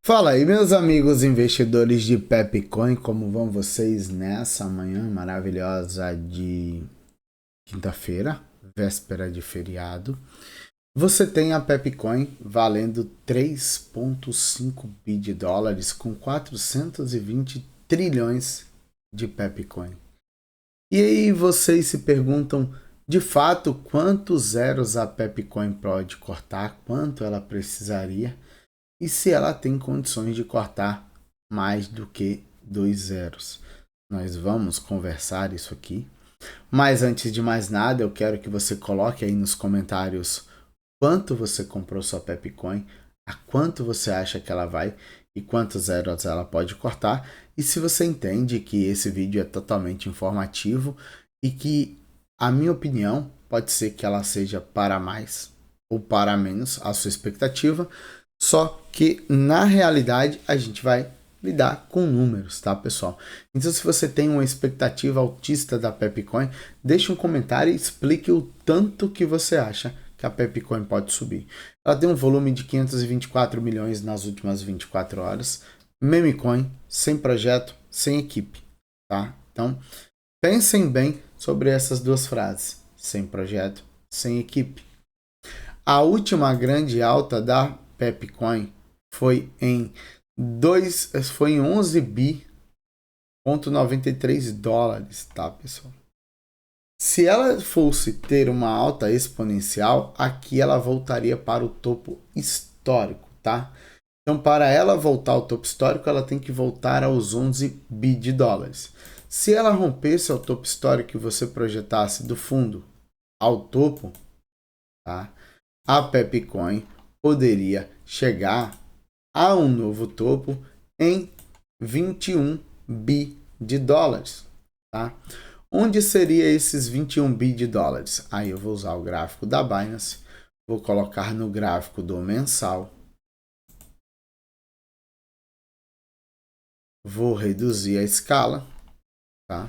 Fala aí, meus amigos investidores de Pepcoin, como vão vocês nessa manhã maravilhosa de quinta-feira, véspera de feriado? Você tem a Pepcoin valendo 3,5 bi de dólares com 420 trilhões de Pepcoin. E aí vocês se perguntam, de fato, quantos zeros a Pepcoin pode cortar, quanto ela precisaria? E se ela tem condições de cortar mais do que 2 zeros. Nós vamos conversar isso aqui. Mas antes de mais nada, eu quero que você coloque aí nos comentários quanto você comprou sua Pepcoin, a quanto você acha que ela vai e quantos zeros ela pode cortar. E se você entende que esse vídeo é totalmente informativo e que a minha opinião pode ser que ela seja para mais ou para menos a sua expectativa, só que na realidade a gente vai lidar com números, tá, pessoal? Então, se você tem uma expectativa altista da Pepcoin, deixe um comentário e explique o tanto que você acha que a Pepcoin pode subir. Ela tem um volume de 524 milhões nas últimas 24 horas. Memecoin, sem projeto, sem equipe, tá? Então, pensem bem sobre essas duas frases: sem projeto, sem equipe. A última grande alta da Pepcoin foi em 11 bi,93 dólares, tá, pessoal? Se ela fosse ter uma alta exponencial, aqui ela voltaria para o topo histórico, tá? Então, para ela voltar ao topo histórico, ela tem que voltar aos 11 bi de dólares. Se ela rompesse ao topo histórico e você projetasse do fundo ao topo, tá? A Pepcoin poderia chegar a um novo topo em 21 bi de dólares, tá? Onde seria esses 21 bi de dólares? Aí eu vou usar o gráfico da Binance, vou colocar no gráfico do mensal, vou reduzir a escala, tá?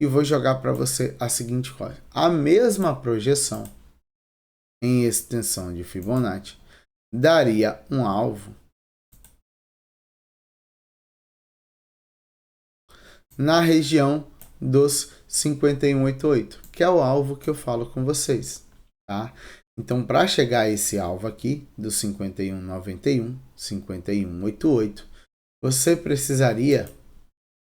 E vou jogar para você a seguinte coisa: a mesma projeção em extensão de Fibonacci daria um alvo na região dos 51,88, que é o alvo que eu falo com vocês, tá? Então, para chegar a esse alvo aqui, dos 51,91, 51,88, você precisaria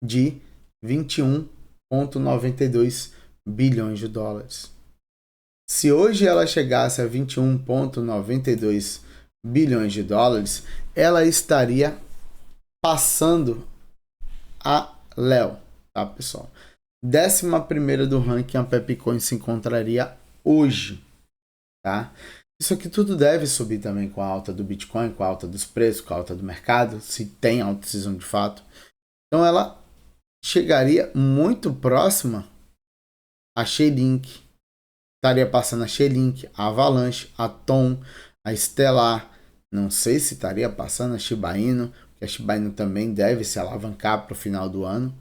de 21,92 bilhões de dólares. Se hoje ela chegasse a 21,92 bilhões de dólares, ela estaria passando a Léo, tá, pessoal? 11ª do ranking a Pepcoin se encontraria hoje, tá? Isso aqui tudo deve subir também com a alta do Bitcoin, com a alta dos preços, com a alta do mercado, se tem alta de fato. Então ela chegaria muito próxima a Chainlink, estaria passando a Chainlink, a Avalanche, a Tom, a Stellar, não sei se estaria passando a Shiba Inu, que a Shiba Inu também deve se alavancar para o final do ano.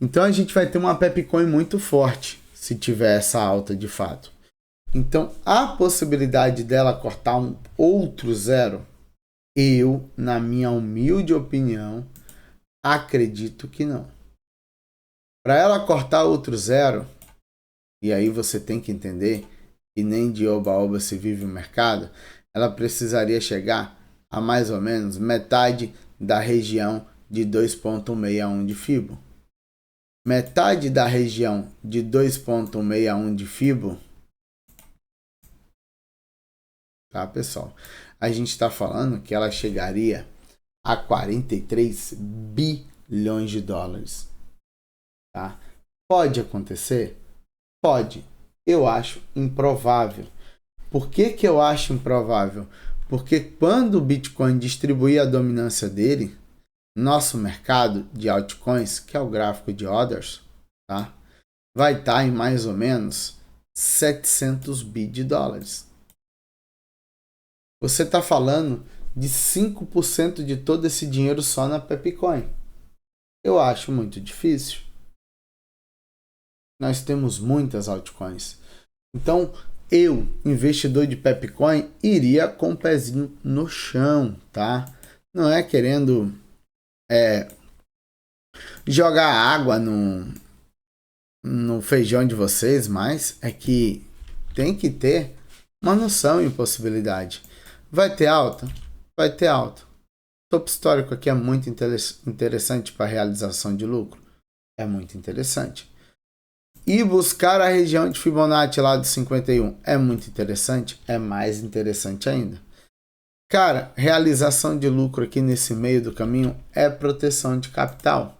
Então a gente vai ter uma Pepcoin muito forte se tiver essa alta de fato. Então a possibilidade dela cortar um outro zero, eu, na minha humilde opinião, acredito que não. Para ela cortar outro zero, e aí você tem que entender que nem de oba-oba se vive o mercado, ela precisaria chegar a mais ou menos metade da região de 2,61 de Fibo. Metade da região de 2,61 de Fibo, tá, pessoal? A gente está falando que ela chegaria a 43 bilhões de dólares, tá? Pode acontecer? Pode. Eu acho improvável. Por que eu acho improvável? Porque quando o Bitcoin distribuir a dominância dele, nosso mercado de altcoins, que é o gráfico de orders, tá? Vai estar em mais ou menos 700 bi de dólares. Você está falando de 5% de todo esse dinheiro só na Pepcoin. Eu acho muito difícil. Nós temos muitas altcoins. Então, eu, investidor de Pepcoin, iria com o pezinho no chão, tá? não é querendo jogar água no feijão de vocês, mas é que tem que ter uma noção e possibilidade. Vai ter alta? Vai ter alta. O topo histórico aqui é muito interessante para realização de lucro. É muito interessante. E buscar a região de Fibonacci lá de 51 é muito interessante? É mais interessante ainda. Cara, realização de lucro aqui nesse meio do caminho é proteção de capital.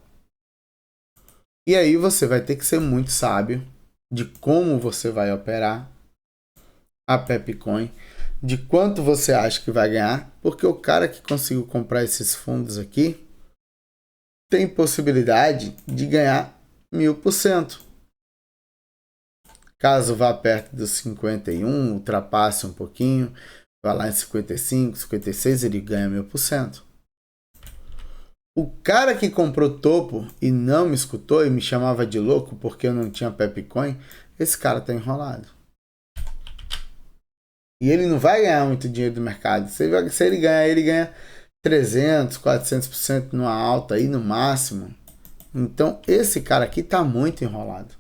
E aí você vai ter que ser muito sábio de como você vai operar a Pepcoin, de quanto você acha que vai ganhar, porque o cara que conseguiu comprar esses fundos aqui tem possibilidade de ganhar 1000%. Caso vá perto dos 51, ultrapasse um pouquinho, vá lá em 55, 56, ele ganha 1000%. O cara que comprou topo e não me escutou e me chamava de louco porque eu não tinha Pepcoin, esse cara tá enrolado. E ele não vai ganhar muito dinheiro do mercado. Se ele ganhar, ele ganha 300, 400% numa alta aí no máximo. Então esse cara aqui tá muito enrolado.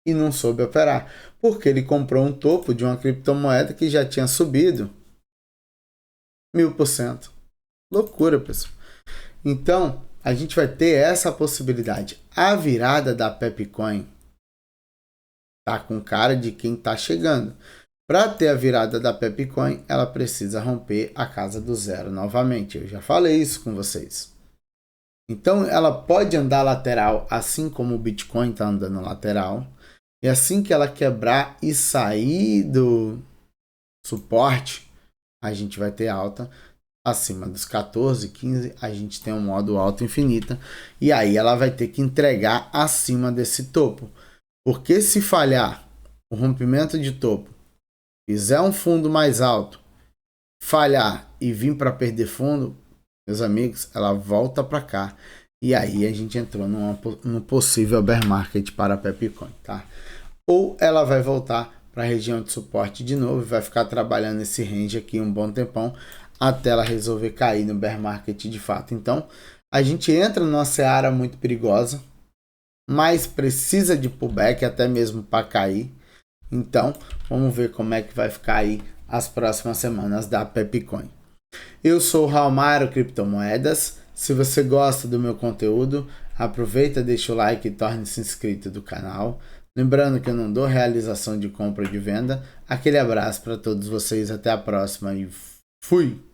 E não soube operar. Porque ele comprou um topo de uma criptomoeda que já tinha subido 1000%. Loucura, pessoal. Então, a gente vai ter essa possibilidade. A virada da Pepcoin tá com cara de quem tá chegando. Para ter a virada da Pepcoin, ela precisa romper a casa do zero novamente. Eu já falei isso com vocês. Então, ela pode andar lateral, assim como o Bitcoin está andando lateral. E assim que ela quebrar e sair do suporte, a gente vai ter alta. Acima dos 14, 15, a gente tem um modo alta infinita. E aí ela vai ter que entregar acima desse topo. Porque se falhar o rompimento de topo, fizer um fundo mais alto, falhar e vir para perder fundo, meus amigos, ela volta para cá. E aí a gente entrou num possível bear market para a Pepcoin, tá? Ou ela vai voltar para a região de suporte de novo e vai ficar trabalhando esse range aqui um bom tempão até ela resolver cair no bear market de fato. Então, a gente entra numa seara muito perigosa, mas precisa de pullback até mesmo para cair. Então, vamos ver como é que vai ficar aí as próximas semanas da Pepcoin. Eu sou o Raulmaro Criptomoedas. Se você gosta do meu conteúdo, aproveita, deixa o like e torne-se inscrito do canal. Lembrando que eu não dou realização de compra ou de venda. Aquele abraço para todos vocês, até a próxima e fui!